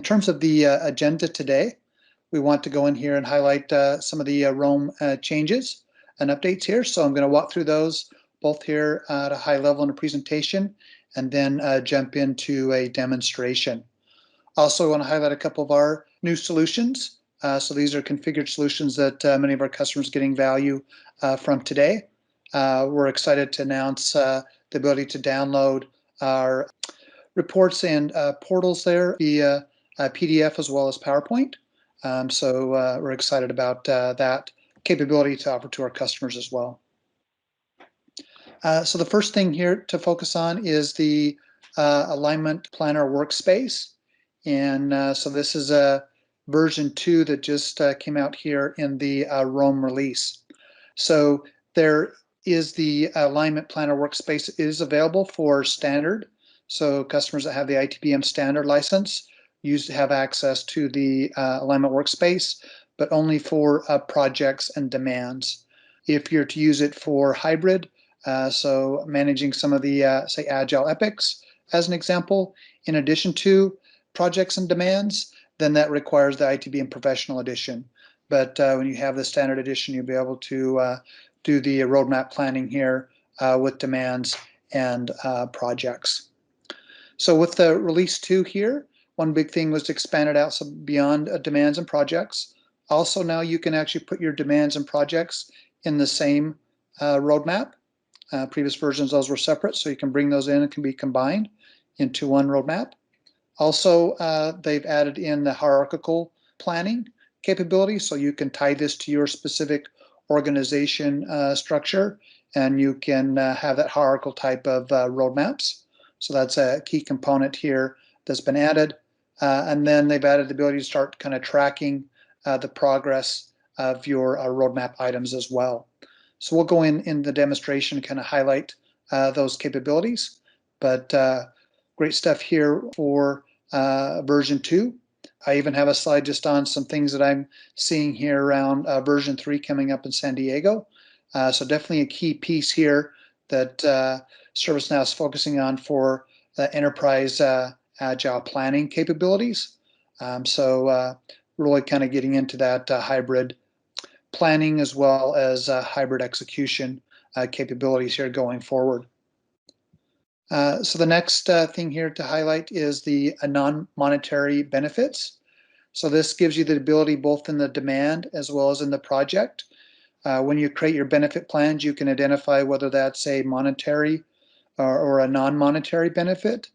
terms of the agenda today, we want to go in here and highlight some of the Rome changes and updates here. So I'm going to walk through those both here at a high level in a presentation and then jump into a demonstration. Also, I want to highlight a couple of our new solutions. So these are configured solutions that many of our customers are getting value from today. We're excited to announce the ability to download our reports and portals there via PDF as well as PowerPoint. So we're excited about that capability to offer to our customers as well. So the first thing here to focus on is the Alignment Planner Workspace. And so this is a version 2 that just came out here in the Rome release. So there is the Alignment Planner Workspace is available for standard. So customers that have the ITBM standard license have access to the Alignment Workspace, but only for projects and demands. If you're to use it for hybrid, so managing some of the, say, Agile epics, as an example, in addition to projects and demands, then that requires the ITBM Professional Edition. But when you have the Standard Edition, you'll be able to do the roadmap planning here with demands and projects. So with the release 2 here, one big thing was to expand it out beyond demands and projects. Also now you can actually put your demands and projects in the same roadmap. Previous versions, those were separate, so you can bring those in and can be combined into one roadmap. Also, they've added in the hierarchical planning capability, so you can tie this to your specific organization structure, and you can have that hierarchical type of roadmaps. So that's a key component here that's been added. And then they've added the ability to start kind of tracking the progress of your roadmap items as well. So we'll go in the demonstration and kind of highlight those capabilities. But great stuff here for version 2. I even have a slide just on some things that I'm seeing here around version 3 coming up in San Diego. So definitely a key piece here that ServiceNow is focusing on for the enterprise Agile planning capabilities. So really kind of getting into that hybrid planning as well as hybrid execution capabilities here going forward. So the next thing here to highlight is the non-monetary benefits. So this gives you the ability both in the demand as well as in the project. When you create your benefit plans, you can identify whether that's a monetary or a non-monetary benefit.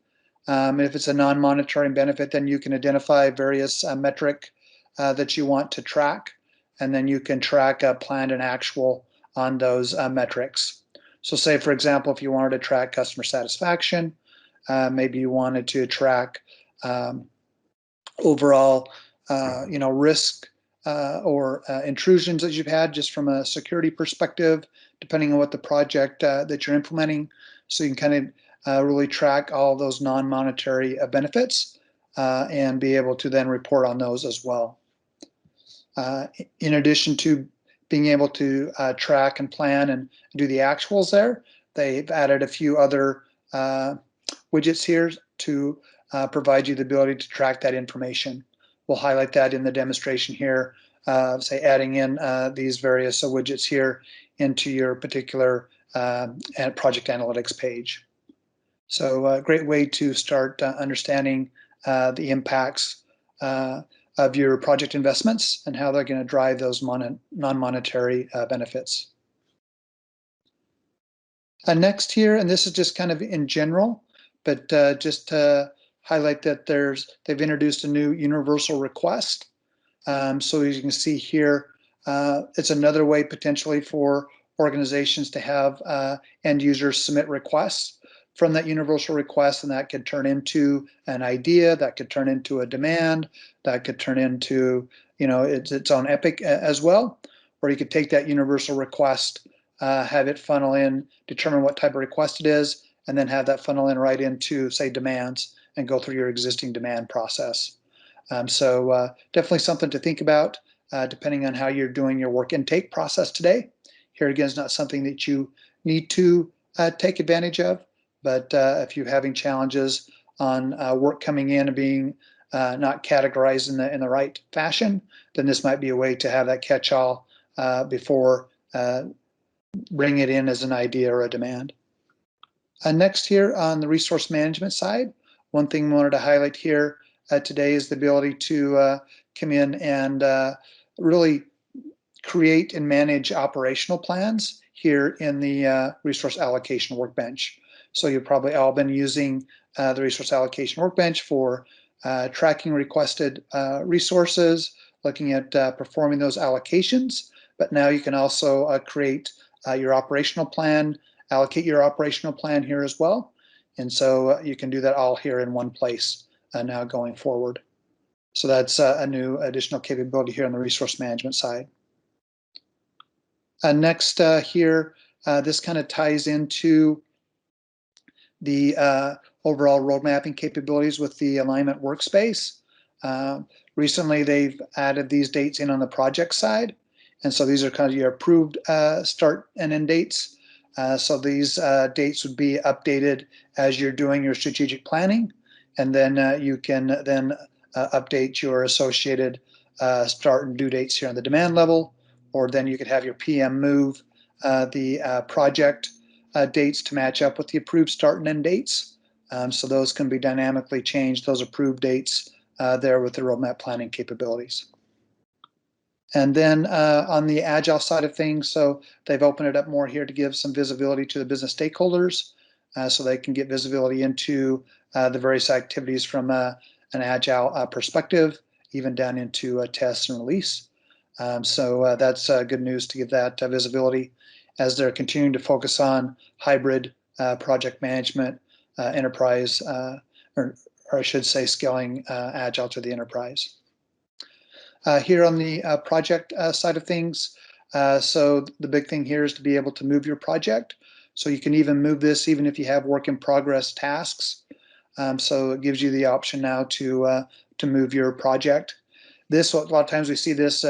If it's a non-monetary benefit, then you can identify various metric that you want to track, and then you can track planned and actual on those metrics. So say, for example, if you wanted to track customer satisfaction, maybe you wanted to track overall risk or intrusions that you've had just from a security perspective, depending on what the project that you're implementing. So you can kind of really track all those non-monetary benefits and be able to then report on those as well. In addition to being able to track and plan and do the actuals there, they've added a few other widgets here to provide you the ability to track that information. We'll highlight that in the demonstration here, say adding in these various widgets here into your particular project analytics page. So a great way to start understanding the impacts of your project investments and how they're going to drive those non-monetary benefits. Next here, and this is just kind of in general, but just to highlight that they've introduced a new universal request. So as you can see here, it's another way potentially for organizations to have end users submit requests from that universal request, and that could turn into an idea, that could turn into a demand, that could turn into its own epic as well. Or you could take that universal request, have it funnel in, determine what type of request it is, and then have that funnel in right into, say, demands and go through your existing demand process. So definitely something to think about depending on how you're doing your work intake process today. Here again is not something that you need to take advantage of, but if you're having challenges on work coming in and being not categorized in the right fashion, then this might be a way to have that catch-all before bringing it in as an idea or a demand. Next here on the resource management side, one thing we wanted to highlight here today is the ability to come in and really create and manage operational plans here in the resource allocation workbench. So you've probably all been using the resource allocation workbench for tracking requested resources, looking at performing those allocations, but now you can also create your operational plan, allocate your operational plan here as well. And so you can do that all here in one place now going forward. So that's a new additional capability here on the resource management side. Next here, this kind of ties into the overall road mapping capabilities with the Alignment Workspace. Recently, they've added these dates in on the project side. And so these are kind of your approved start and end dates. So these dates would be updated as you're doing your strategic planning. And then you can then update your associated start and due dates here on the demand level. Or then you could have your PM move the project dates to match up with the approved start and end dates. So those can be dynamically changed, those approved dates there with the roadmap planning capabilities. And then on the Agile side of things, so they've opened it up more here to give some visibility to the business stakeholders so they can get visibility into the various activities from an Agile perspective, even down into test and release. So that's good news to give that visibility as they're continuing to focus on hybrid project management, enterprise, or I should say scaling Agile to the enterprise. Here on the project side of things, so the big thing here is to be able to move your project. So you can even move this even if you have work in progress tasks. So it gives you the option now to move your project. This, a lot of times we see this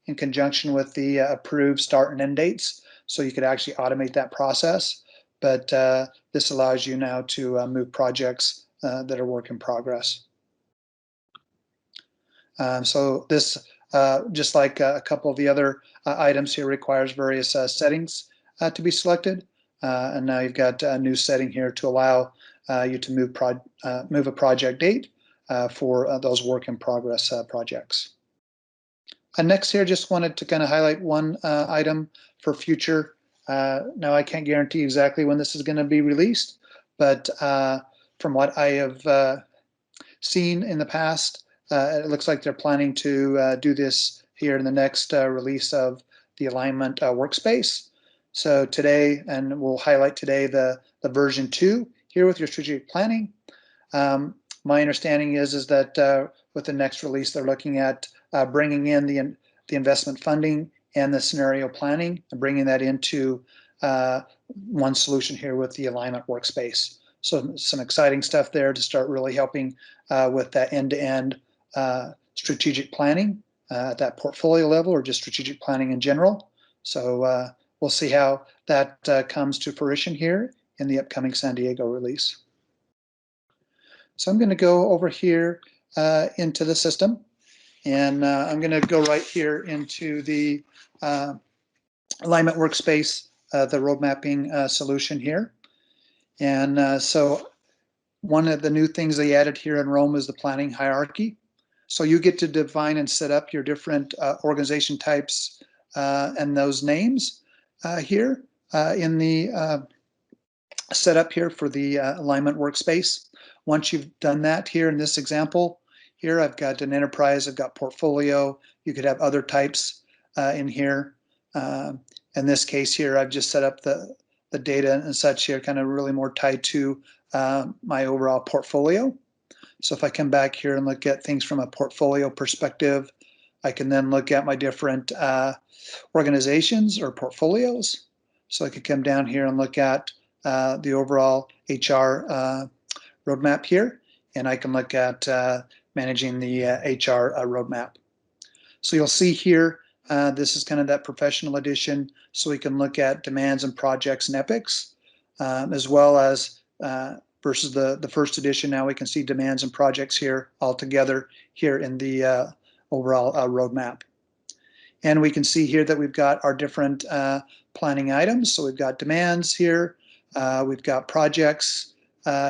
in conjunction with the approved start and end dates. So you could actually automate that process. But this allows you now to move projects that are work in progress. So this, just like a couple of the other items here, requires various settings to be selected. And now you've got a new setting here to allow you to move a project date for those work in progress projects. Next here, just wanted to kind of highlight one item for future. Now I can't guarantee exactly when this is going to be released, but from what I have seen in the past, it looks like they're planning to do this here in the next release of the Alignment Workspace. So today, and we'll highlight today the version 2 here with your strategic planning. My understanding is that with the next release, they're looking at bringing in the investment funding and the scenario planning and bringing that into one solution here with the Alignment Workspace. So some exciting stuff there to start really helping with that end-to-end strategic planning at that portfolio level or just strategic planning in general. So we'll see how that comes to fruition here in the upcoming San Diego release. So I'm going to go over here into the system, and I'm going to go right here into the Alignment Workspace, the road mapping solution here. And so one of the new things they added here in Rome is the planning hierarchy. So you get to define and set up your different organization types and those names here in the setup here for the Alignment Workspace. Once you've done that here in this example, here I've got an enterprise, I've got portfolio, you could have other types in here. In this case here, I've just set up the data and such here, kind of really more tied to my overall portfolio. So if I come back here and look at things from a portfolio perspective, I can then look at my different organizations or portfolios. So I could come down here and look at the overall HR roadmap here, and I can look at managing the HR roadmap. So you'll see here, this is kind of that professional edition, so we can look at demands and projects and epics, as well as versus the first edition. Now we can see demands and projects here all together here in the overall roadmap. And we can see here that we've got our different planning items. So we've got demands here, we've got projects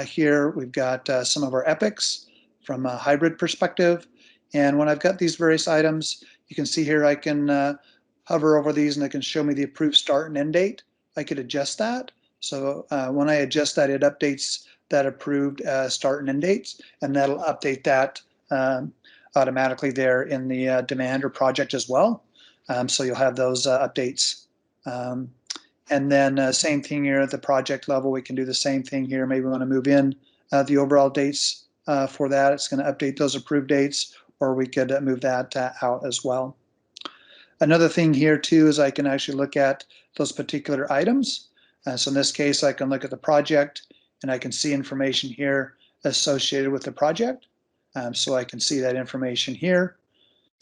here, we've got some of our epics from a hybrid perspective. And when I've got these various items, you can see here I can hover over these and it can show me the approved start and end date. I could adjust that. So when I adjust that, it updates that approved start and end dates, and that'll update that automatically there in the demand or project as well. So you'll have those updates. And then same thing here at the project level, we can do the same thing here. Maybe we want to move in the overall dates for that. It's going to update those approved dates, or we could move that out as well. Another thing here too is I can actually look at those particular items. So in this case, I can look at the project and I can see information here associated with the project. So I can see that information here.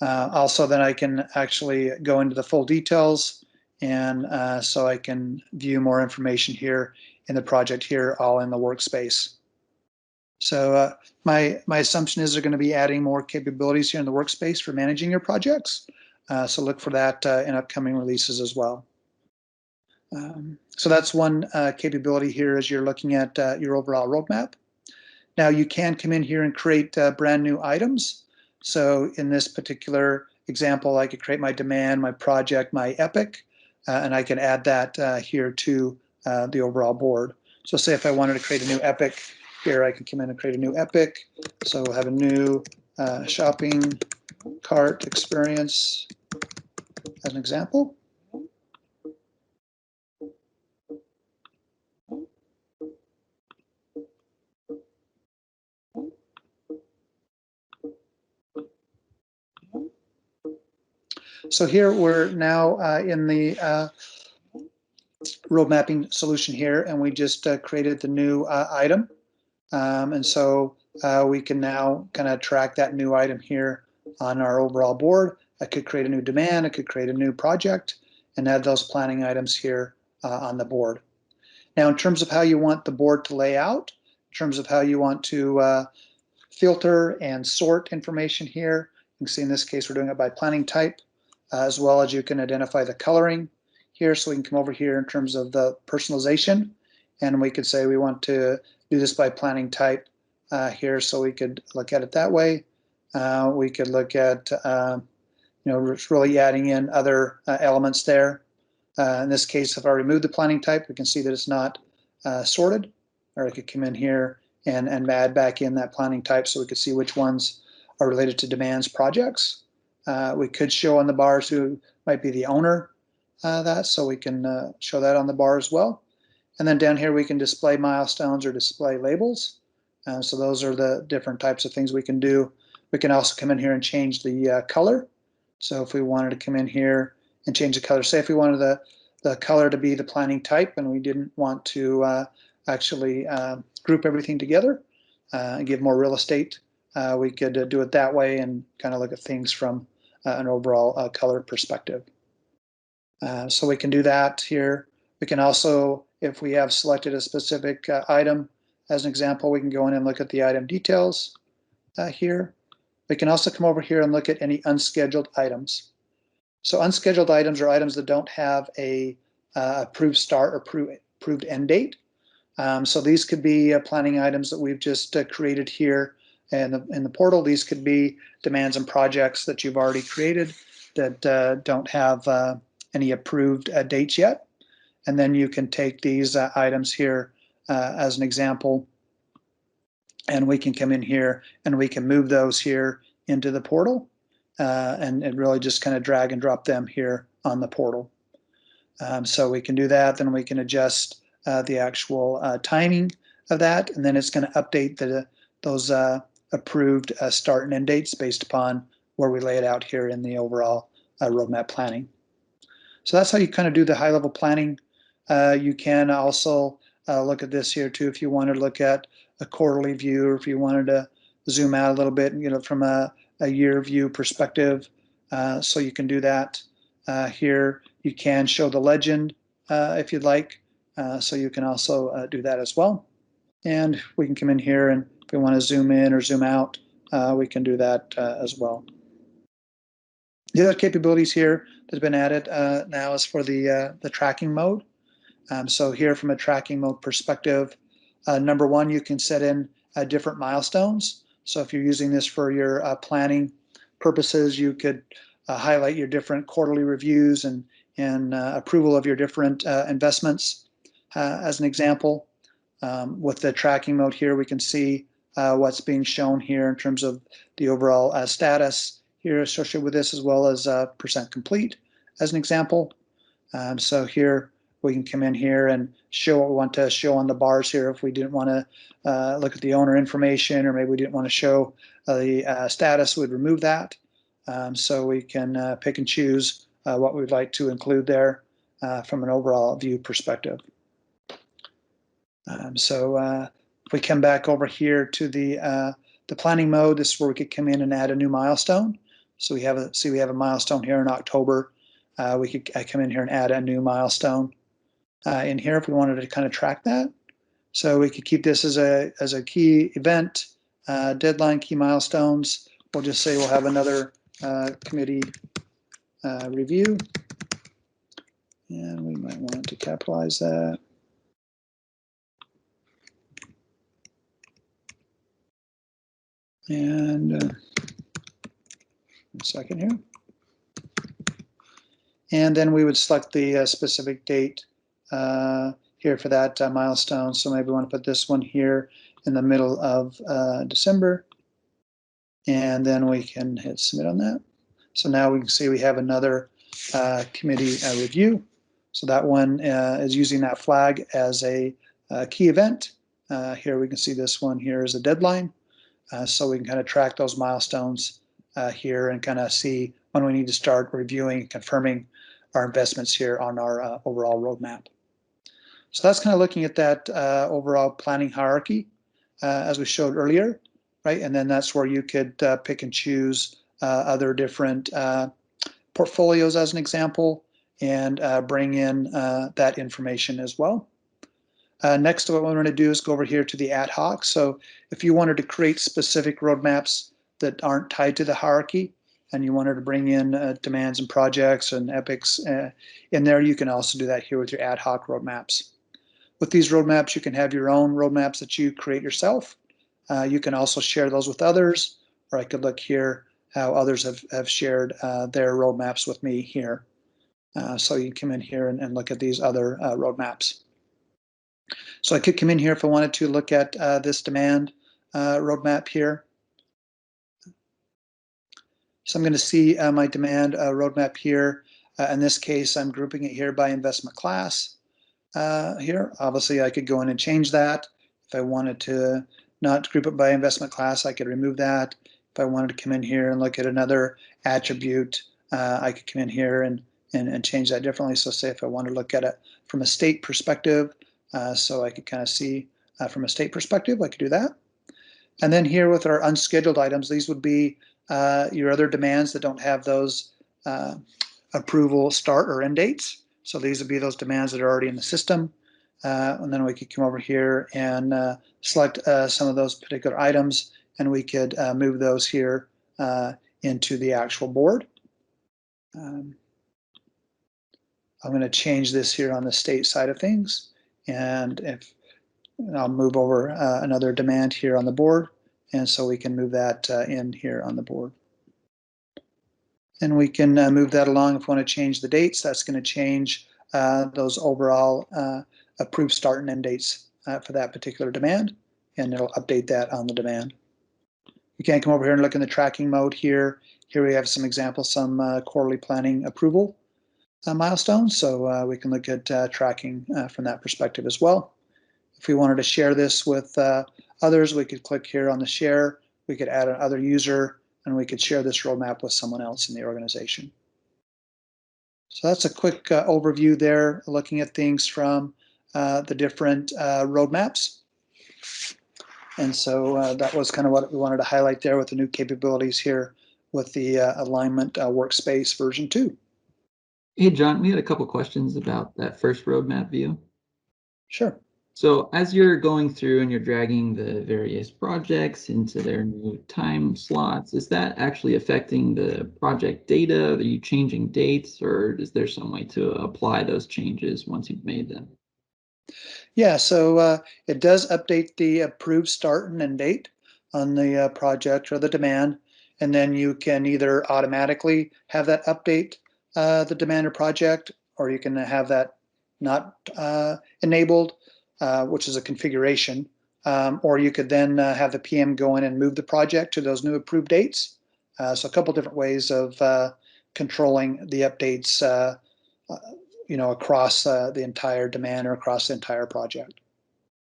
Also, then I can actually go into the full details, and so I can view more information here in the project here, all in the workspace. So my assumption is they're going to be adding more capabilities here in the workspace for managing your projects. So look for that in upcoming releases as well. So that's one capability here as you're looking at your overall roadmap. Now you can come in here and create brand new items. So in this particular example, I could create my demand, my project, my epic, and I can add that here to the overall board. So say if I wanted to create a new epic here, I can come in and create a new epic. So we'll have a new shopping cart experience as an example. So here we're now in the road mapping solution here, and we just created the new item. And so we can now kind of track that new item here on our overall board. I could create a new demand, I could create a new project, and add those planning items here on the board. Now, in terms of how you want the board to lay out, in terms of how you want to filter and sort information here, you can see in this case we're doing it by planning type, as well as you can identify the coloring here. So we can come over here in terms of the personalization, and we could say we want to do this by planning type here, so we could look at it that way. We could look at really adding in other elements there. In this case, if I remove the planning type, we can see that it's not sorted, or I could come in here and add back in that planning type so we could see which ones are related to demands projects. We could show on the bars who might be the owner so we can show that on the bar as well. And then down here we can display milestones or display labels. So those are the different types of things we can do. We can also come in here and change the color. So if we wanted to come in here and change the color, say if we wanted the color to be the planning type and we didn't want to actually group everything together and give more real estate, we could do it that way and kind of look at things from an overall color perspective. So we can do that here. We can also, if we have selected a specific item, as an example, we can go in and look at the item details here. We can also come over here and look at any unscheduled items. So unscheduled items are items that don't have a approved start or approved end date. So these could be planning items that we've just created here in the portal. These could be demands and projects that you've already created that don't have any approved dates yet. And then you can take these items here as an example, and we can come in here and we can move those here into the portal and really just kind of drag and drop them here on the portal. So we can do that, then we can adjust the actual timing of that, and then it's going to update those approved start and end dates based upon where we lay it out here in the overall roadmap planning. So that's how you kind of do the high-level planning. You can also look at this here too if you wanted to look at a quarterly view, or if you wanted to zoom out a little bit, from a year view perspective. So you can do that here. You can show the legend if you'd like. So you can also do that as well. And we can come in here, and if we want to zoom in or zoom out, we can do that as well. The other capabilities here that have been added now is for the tracking mode. So here from a tracking mode perspective, number one, you can set in different milestones. So if you're using this for your planning purposes, you could highlight your different quarterly reviews and approval of your different investments. As an example, with the tracking mode here, we can see what's being shown here in terms of the overall status here associated with this, as well as percent complete as an example. So here we can come in here and show what we want to show on the bars here. If we didn't want to look at the owner information, or maybe we didn't want to show the status, we'd remove that. So we can pick and choose what we'd like to include there from an overall view perspective. If we come back over here to the planning mode, this is where we could come in and add a new milestone. So we have a milestone here in October. We could come in here and add a new milestone in here if we wanted to kind of track that. So we could keep this as a key event, deadline, key milestones. We'll just say we'll have another committee review, and we might want to capitalize that. And one second here. And then we would select the specific date here for that milestone. So maybe we want to put this one here in the middle of December. And then we can hit submit on that. So now we can see we have another committee review. So that one is using that flag as a key event. Here we can see this one here is a deadline. So we can kind of track those milestones here and kind of see when we need to start reviewing and confirming our investments here on our overall roadmap. So that's kind of looking at that overall planning hierarchy as we showed earlier, right? And then that's where you could pick and choose other different portfolios as an example, and bring in that information as well. Next, what we're going to do is go over here to the Ad-hoc. So if you wanted to create specific roadmaps that aren't tied to the hierarchy, and you wanted to bring in demands and projects and epics in there, you can also do that here with your Ad-hoc roadmaps. With these roadmaps, you can have your own roadmaps that you create yourself. You can also share those with others, or I could look here how others have shared their roadmaps with me here. So you can come in here and look at these other roadmaps. So I could come in here if I wanted to look at this demand roadmap here. So I'm going to see my demand roadmap here. In this case, I'm grouping it here by investment class here. Obviously, I could go in and change that. If I wanted to not group it by investment class, I could remove that. If I wanted to come in here and look at another attribute, I could come in here and change that differently. So say if I want to look at it from a state perspective, so I could kind of see from a state perspective, I could do that. And then here with our unscheduled items, these would be your other demands that don't have those approval start or end dates. So these would be those demands that are already in the system. And then we could come over here and select some of those particular items, and we could move those here into the actual board. I'm going to change this here on the state side of things. And I'll move over another demand here on the board, and so we can move that in here on the board. And we can move that along if we want to change the dates. That's going to change those overall approved start and end dates for that particular demand, and it'll update that on the demand. You can come over here and look in the tracking mode here. Here we have some examples, some quarterly planning approval milestones, so we can look at tracking from that perspective as well. If we wanted to share this with others, we could click here on the share. We could add another user, and we could share this roadmap with someone else in the organization. So that's a quick overview there, looking at things from the different roadmaps. And so that was kind of what we wanted to highlight there with the new capabilities here with the Alignment Workspace version 2. Hey, John, we had a couple questions about that first roadmap view. Sure. So as you're going through and you're dragging the various projects into their new time slots, is that actually affecting the project data? Are you changing dates, or is there some way to apply those changes once you've made them? Yeah, so it does update the approved start and end date on the project or the demand, and then you can either automatically have that update the demand or project, or you can have that not enabled, which is a configuration, or you could then have the PM go in and move the project to those new approved dates. So a couple different ways of controlling the updates uh, across the entire demand or across the entire project.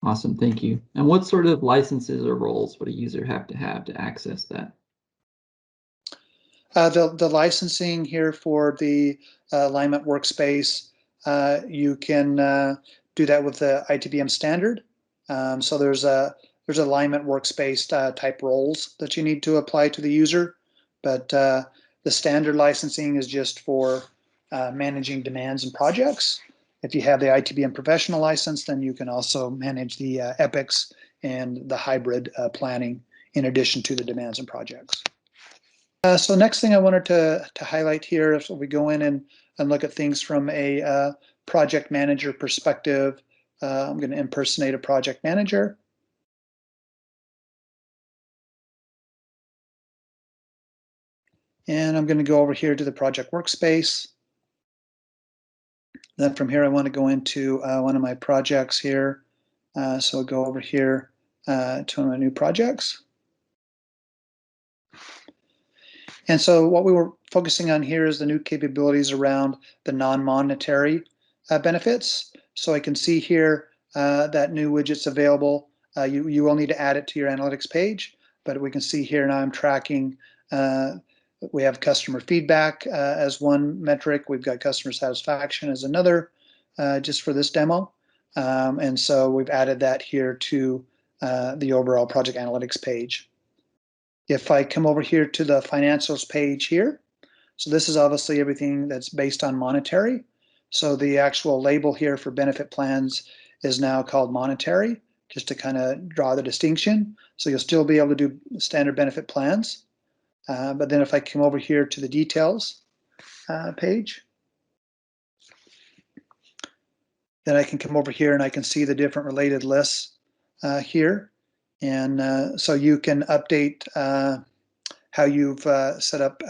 Awesome, thank you. And what sort of licenses or roles would a user have to access that? The licensing here for the Alignment Workspace, you can do that with the ITBM standard. So there's Alignment Workspace type roles that you need to apply to the user, but the standard licensing is just for managing demands and projects. If you have the ITBM professional license, then you can also manage the epics and the hybrid planning in addition to the demands and projects. So next thing I wanted to highlight here is we go in and look at things from a project manager perspective. I'm going to impersonate a project manager. And I'm going to go over here to the project workspace. Then from here, I want to go into one of my projects here. So I'll go over here to one of my new projects. And so what we were focusing on here is the new capabilities around the non-monetary benefits. So I can see here that new widget's available. You will need to add it to your analytics page, but we can see here now I'm tracking. We have customer feedback as one metric. We've got customer satisfaction as another, just for this demo. And so we've added that here to the overall project analytics page. If I come over here to the financials page here, so this is obviously everything that's based on monetary. So the actual label here for benefit plans is now called monetary, just to kind of draw the distinction. So you'll still be able to do standard benefit plans. But then if I come over here to the details page, then I can come over here and I can see the different related lists here. And so you can update how you've set up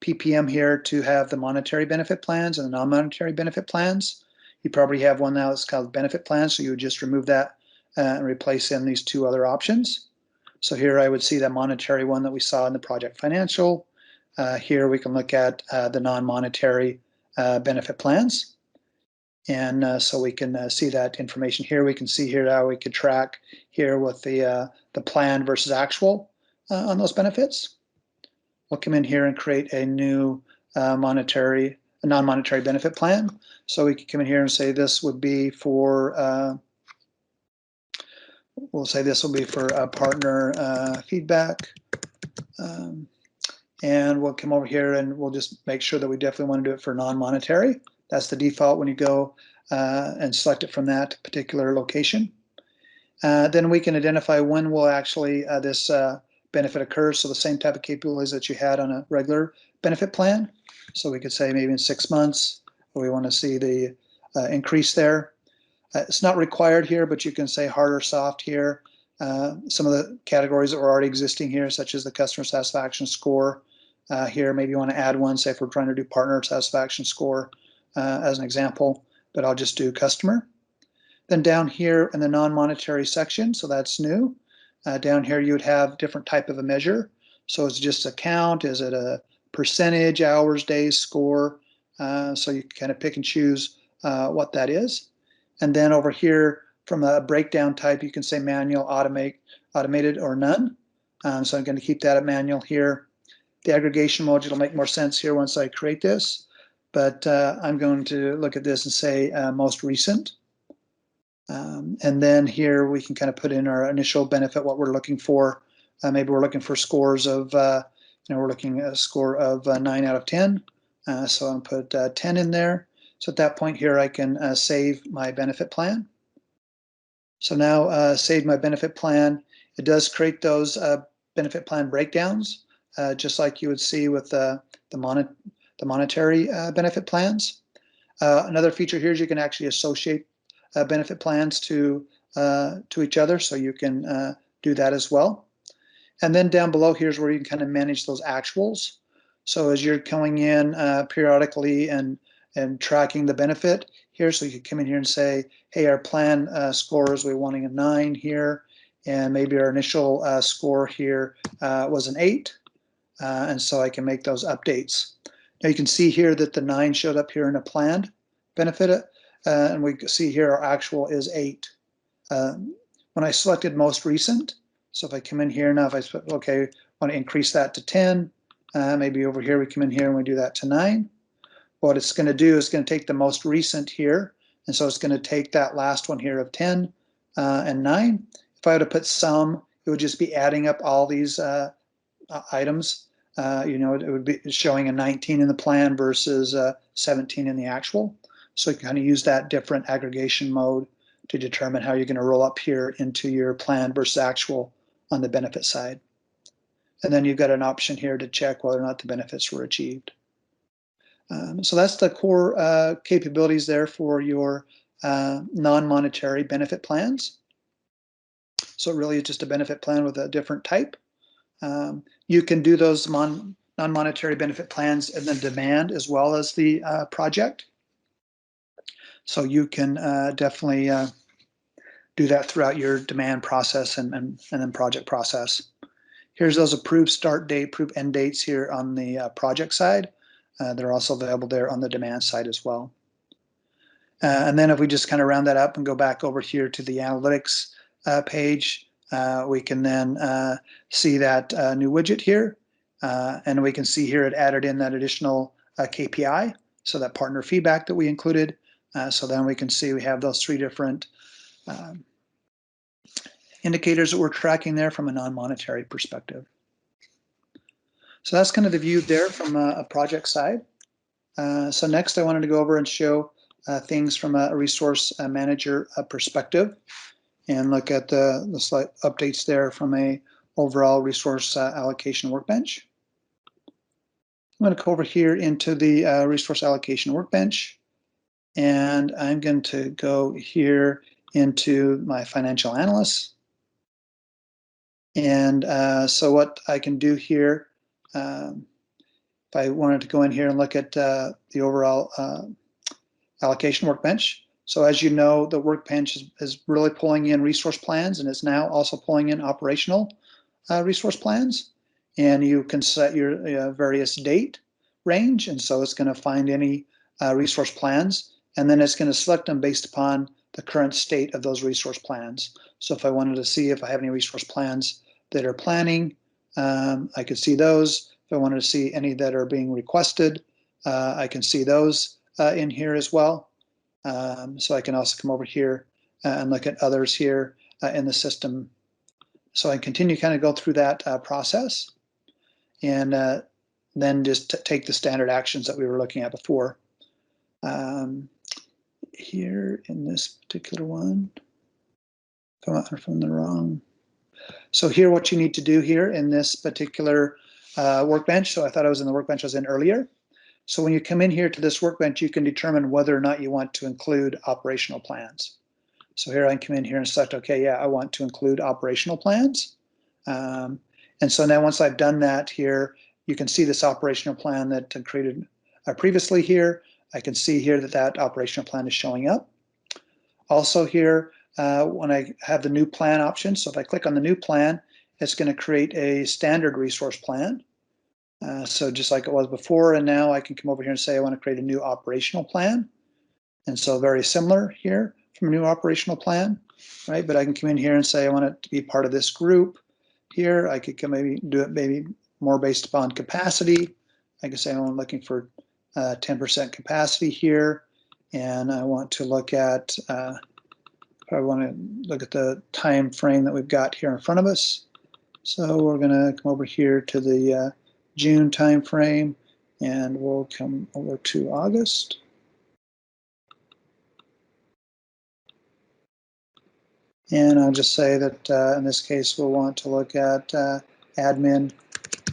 PPM here to have the monetary benefit plans and the non-monetary benefit plans. You probably have one now that's called benefit plans, so you would just remove that and replace in these two other options. So here I would see that monetary one that we saw in the project financial. Here we can look at the non-monetary benefit plans. And so we can see that information here. We can see here how we could track here with the plan versus actual on those benefits. We'll come in here and create a new non-monetary benefit plan. So we can come in here and say this would be for, we'll say this will be for partner feedback. And we'll come over here and we'll just make sure that we definitely want to do it for non-monetary. That's the default when you go and select it from that particular location. Then we can identify when will actually this benefit occurs. So the same type of capabilities that you had on a regular benefit plan. So we could say maybe in 6 months, we want to see the increase there. It's not required here, but you can say hard or soft here. Some of the categories that were already existing here, such as the customer satisfaction score. Here, maybe you want to add one, say if we're trying to do partner satisfaction score as an example, but I'll just do customer. Then down here in the non-monetary section, so that's new. Down here you would have different type of a measure. So it's just a count, is it a percentage, hours, days, score? So you can kind of pick and choose what that is. And then over here from a breakdown type, you can say manual, automated, or none. So I'm going to keep that at manual here. The aggregation module will make more sense here once I create this, but I'm going to look at this and say most recent. And then here we can kind of put in our initial benefit, what we're looking for. Maybe we're looking for scores of, we're looking at a score of 9 out of 10. So I'll put 10 in there. So at that point here, I can save my benefit plan. So now save my benefit plan. It does create those benefit plan breakdowns, just like you would see with the monetary benefit plans. Another feature here is you can actually associate benefit plans to each other, so you can do that as well. And then down below here's where you can kind of manage those actuals. So as you're coming in periodically and tracking the benefit here, so you can come in here and say, hey, our plan scores, we're wanting a 9 here, and maybe our initial score here was an 8, and so I can make those updates. Now you can see here that the 9 showed up here in a planned benefit, and we see here our actual is 8. When I selected most recent, so if I come in here now, if I say, okay, want to increase that to 10, maybe over here we come in here and we do that to 9. What it's going to do is going to take the most recent here, and so it's going to take that last one here of 10 and 9. If I were to put sum, it would just be adding up all these items. It would be showing a 19 in the plan versus 17 in the actual. So you can kind of use that different aggregation mode to determine how you're going to roll up here into your plan versus actual on the benefit side. And then you've got an option here to check whether or not the benefits were achieved. So that's the core capabilities there for your non-monetary benefit plans. So it really is just a benefit plan with a different type. You can do those non-monetary benefit plans in the demand as well as the project. So you can definitely do that throughout your demand process and then project process. Here's those approved start date, approved end dates here on the project side. They're also available there on the demand side as well. And then if we just kind of round that up and go back over here to the analytics page, we can then see that new widget here. And we can see here it added in that additional KPI, so that partner feedback that we included. So then we can see we have those 3 different indicators that we're tracking there from a non-monetary perspective. So that's kind of the view there from a project side. So next I wanted to go over and show things from a resource manager perspective and look at the slight updates there from a overall resource allocation workbench. I'm going to go over here into the resource allocation workbench, and I'm going to go here into my financial analysts. And so what I can do here, if I wanted to go in here and look at the overall allocation workbench. So as you know, the workbench is really pulling in resource plans, and it's now also pulling in operational resource plans. And you can set your various date range, and so it's going to find any resource plans, and then it's going to select them based upon the current state of those resource plans. So if I wanted to see if I have any resource plans that are planning, I could see those. If I wanted to see any that are being requested, I can see those in here as well. So I can also come over here and look at others here in the system. So I continue kind of go through that process, and then just take the standard actions that we were looking at before. Here in this particular one, from the wrong. So here, what you need to do here in this particular workbench, so I thought I was in the workbench I was in earlier. So when you come in here to this workbench, you can determine whether or not you want to include operational plans. So here I can come in here and select, okay, yeah, I want to include operational plans. And so now once I've done that here, you can see this operational plan that I created previously here. I can see here that that operational plan is showing up. Also here, when I have the new plan option, so if I click on the new plan, it's going to create a standard resource plan. So just like it was before, and now I can come over here and say I want to create a new operational plan. And so very similar here from a new operational plan, right? But I can come in here and say I want it to be part of this group here. I could maybe do it maybe more based upon capacity. I can say I'm looking for 10% capacity here, and I want to look at I want to look at the time frame that we've got here in front of us. So we're going to come over here to the June time frame, and we'll come over to August. And I'll just say that in this case, we'll want to look at admin.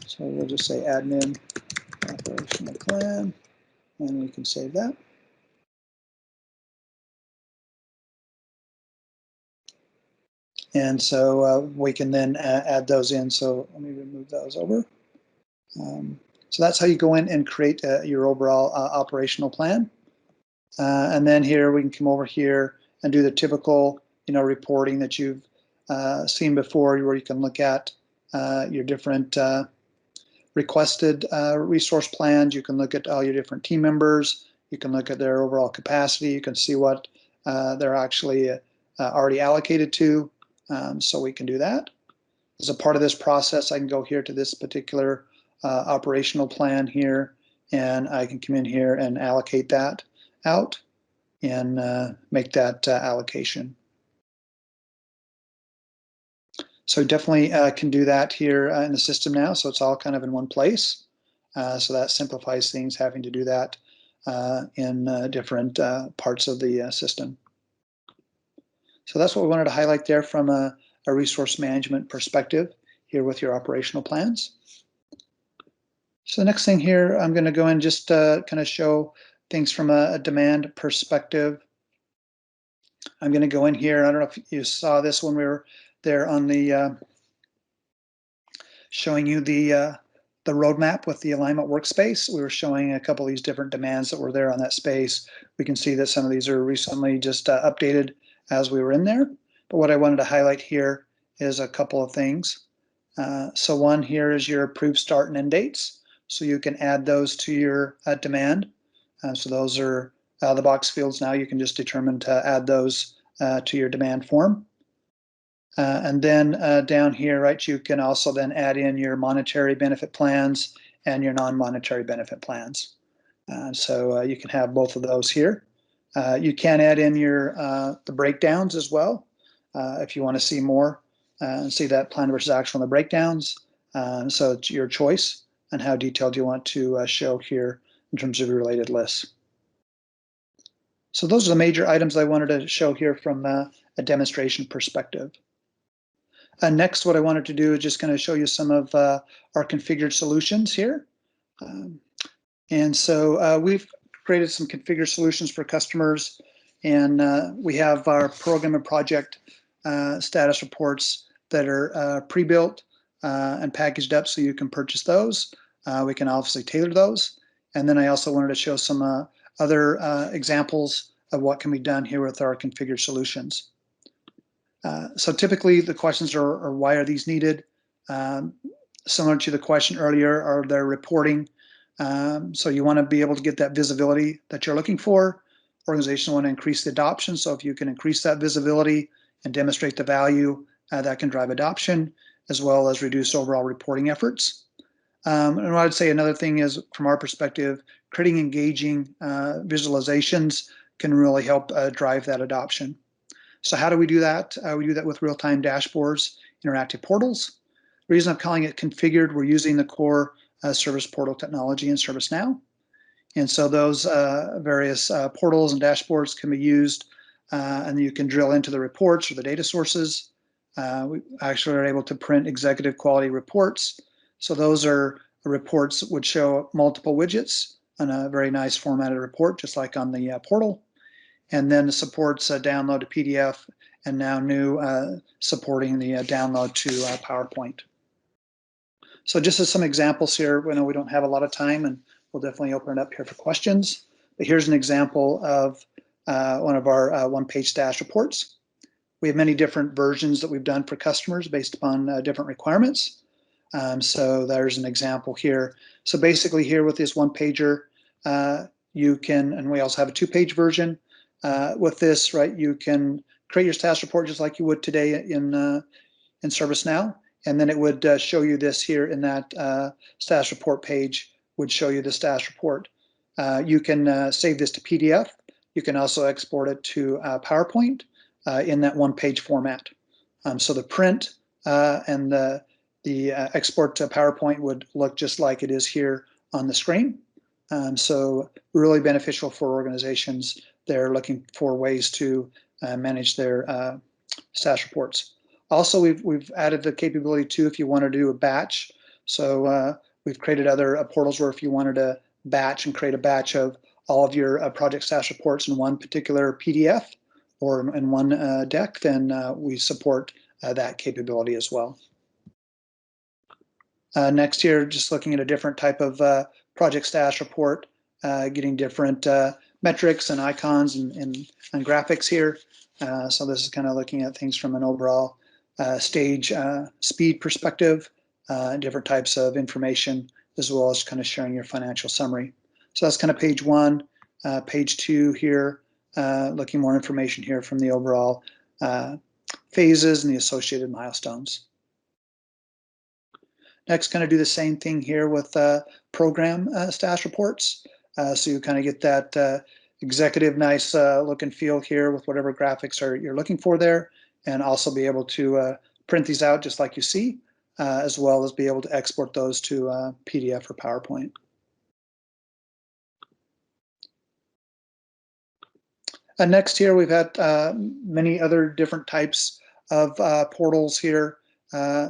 So we'll just say admin operational plan, and we can save that. And so we can then add those in. So let me remove those over. So that's how you go in and create your overall operational plan. And then here we can come over here and do the typical, reporting that you've seen before, where you can look at your different requested resource plans. You can look at all your different team members. You can look at their overall capacity. You can see what they're actually already allocated to. So we can do that. As a part of this process, I can go here to this particular operational plan here, and I can come in here and allocate that out and make that allocation. So definitely can do that here in the system now. So it's all kind of in one place. So that simplifies things, having to do that in different parts of the system. So that's what we wanted to highlight there from a resource management perspective here with your operational plans. So the next thing here, I'm going to go and just kind of show things from a demand perspective. I'm going to go in here. I don't know if you saw this when we were there on the showing you the roadmap with the Alignment Workspace. We were showing a couple of these different demands that were there on that space. We can see that some of these are recently just updated as we were in there. But what I wanted to highlight here is a couple of things. So one here is your approved start and end dates. So you can add those to your demand. So those are the box fields now. You can just determine to add those to your demand form. And then down here, right, you can also then add in your monetary benefit plans and your non-monetary benefit plans. So you can have both of those here. You can add in your the breakdowns as well if you want to see more and see that plan versus actual in the breakdowns. So it's your choice on how detailed you want to show here in terms of your related lists. So those are the major items I wanted to show here from a demonstration perspective. Next, what I wanted to do is just kind of show you some of our configured solutions here. And so we've created some configured solutions for customers, and we have our program and project status reports that are pre-built and packaged up so you can purchase those. We can obviously tailor those. And then I also wanted to show some other examples of what can be done here with our configured solutions. So typically the questions are why are these needed? Similar to the question earlier, are there reporting? So you want to be able to get that visibility that you're looking for. Organizations want to increase the adoption. So if you can increase that visibility and demonstrate the value, that can drive adoption, as well as reduce overall reporting efforts. And what I'd say another thing is, from our perspective, creating engaging visualizations can really help drive that adoption. So how do we do that? We do that with real-time dashboards, interactive portals. The reason I'm calling it configured, we're using the core service portal technology in ServiceNow. And so those various portals and dashboards can be used, and you can drill into the reports or the data sources. We actually are able to print executive quality reports. So those are reports that would show multiple widgets on a very nice formatted report, just like on the portal. And then it supports download to PDF, and now new supporting the download to PowerPoint. So just as some examples here, we know we don't have a lot of time, and we'll definitely open it up here for questions. But here's an example of one of our one-page status reports. We have many different versions that we've done for customers based upon different requirements. So there's an example here. So basically here with this one-pager, you can, and we also have a two-page version. With this, right, you can create your status report just like you would today in ServiceNow, and then it would show you this here in that status report page, would show you the status report. You can save this to PDF. You can also export it to PowerPoint in that one-page format. So the print and the export to PowerPoint would look just like it is here on the screen. So really beneficial for organizations. They're looking for ways to manage their status reports. Also, we've added the capability too if you want to do a batch. So we've created other portals where if you wanted to batch and create a batch of all of your project status reports in one particular PDF or in one deck, then we support that capability as well. Next here, just looking at a different type of project status report, getting different metrics and icons and graphics here. So this is kind of looking at things from an overall stage speed perspective, different types of information, as well as kind of sharing your financial summary. So that's kind of page one. Page two here, looking more information here from the overall phases and the associated milestones. Next, kind of do the same thing here with program status reports. So you kind of get that executive nice look and feel here with whatever graphics you're looking for there, and also be able to print these out just like you see, as well as be able to export those to PDF or PowerPoint. Next here, we've had many other different types of portals here.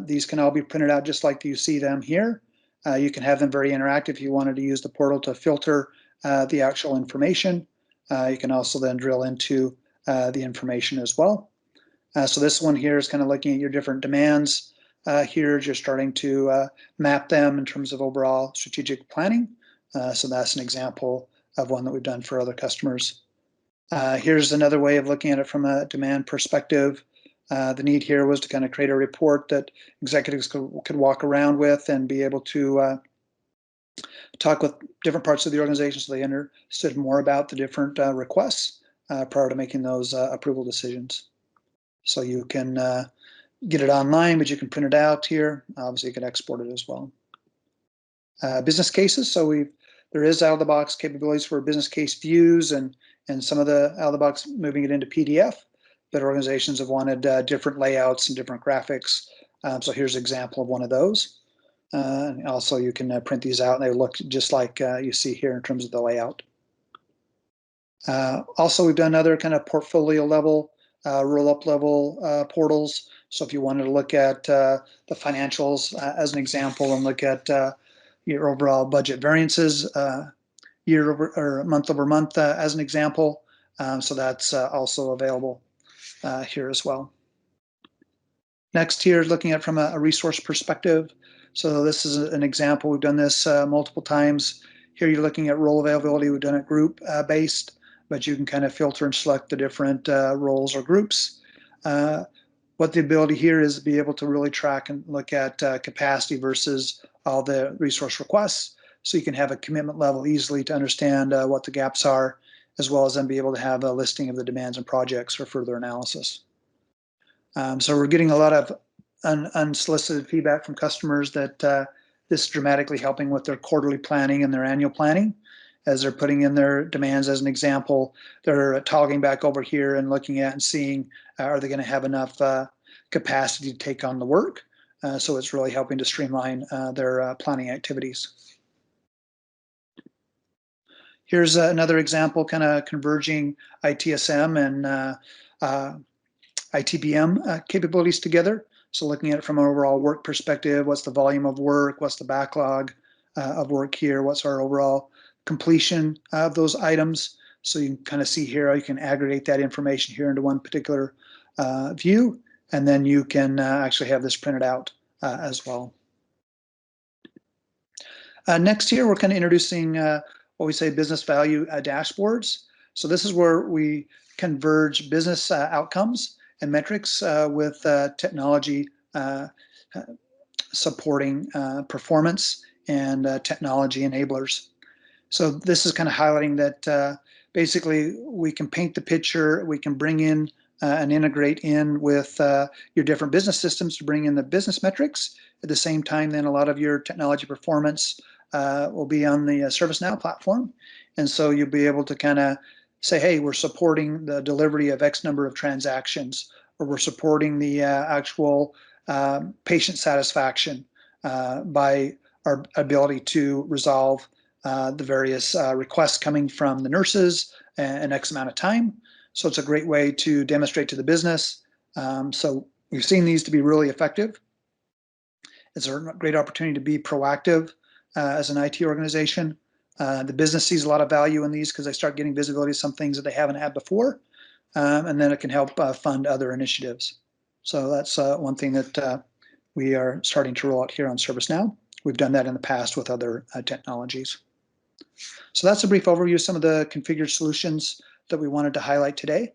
These can all be printed out just like you see them here. You can have them very interactive if you wanted to use the portal to filter the actual information. You can also then drill into the information as well. So this one here is kind of looking at your different demands. Here, you're starting to map them in terms of overall strategic planning. So that's an example of one that we've done for other customers. Here's another way of looking at it from a demand perspective. The need here was to kind of create a report that executives could walk around with and be able to talk with different parts of the organization so they understood more about the different requests prior to making those approval decisions. So you can get it online, but you can print it out here. Obviously, you can export it as well. Business cases. So there is out-of-the-box capabilities for business case views and some of the out-of-the-box moving it into PDF. But organizations have wanted different layouts and different graphics. So here's an example of one of those. And also, you can print these out, and they look just like you see here in terms of the layout. Also, we've done other kind of portfolio level, roll-up level portals. So if you wanted to look at the financials as an example and look at your overall budget variances year over or month over month as an example, so that's also available here as well. Next here, looking at from a resource perspective. So this is an example. We've done this multiple times. Here you're looking at role availability. We've done it group based, but you can kind of filter and select the different roles or groups. What the ability here is to be able to really track and look at capacity versus all the resource requests. So you can have a commitment level easily to understand what the gaps are, as well as then be able to have a listing of the demands and projects for further analysis. So we're getting a lot of unsolicited feedback from customers that this is dramatically helping with their quarterly planning and their annual planning. As they're putting in their demands as an example, they're toggling back over here and looking at and seeing are they going to have enough capacity to take on the work. So it's really helping to streamline their planning activities. Here's another example, kind of converging ITSM and ITBM capabilities together. So looking at it from an overall work perspective, what's the volume of work, what's the backlog of work here, what's our overall completion of those items. So you can kind of see here, you can aggregate that information here into one particular view, and then you can actually have this printed out as well. Next here, we're kind of introducing what we say business value dashboards. So this is where we converge business outcomes and metrics with technology supporting performance and technology enablers. So this is kind of highlighting that basically we can paint the picture, we can bring in and integrate in with your different business systems to bring in the business metrics. At the same time, then a lot of your technology performance will be on the ServiceNow platform. And so you'll be able to kind of say, hey, we're supporting the delivery of X number of transactions, or we're supporting the actual patient satisfaction by our ability to resolve the various requests coming from the nurses in X amount of time. So it's a great way to demonstrate to the business So we've seen these to be really effective. It's a great opportunity to be proactive as an IT organization. The business sees a lot of value in these because they start getting visibility to some things that they haven't had before, and then it can help fund other initiatives. So that's one thing that we are starting to roll out here on ServiceNow. We've done that in the past with other technologies. So that's a brief overview of some of the configured solutions that we wanted to highlight today.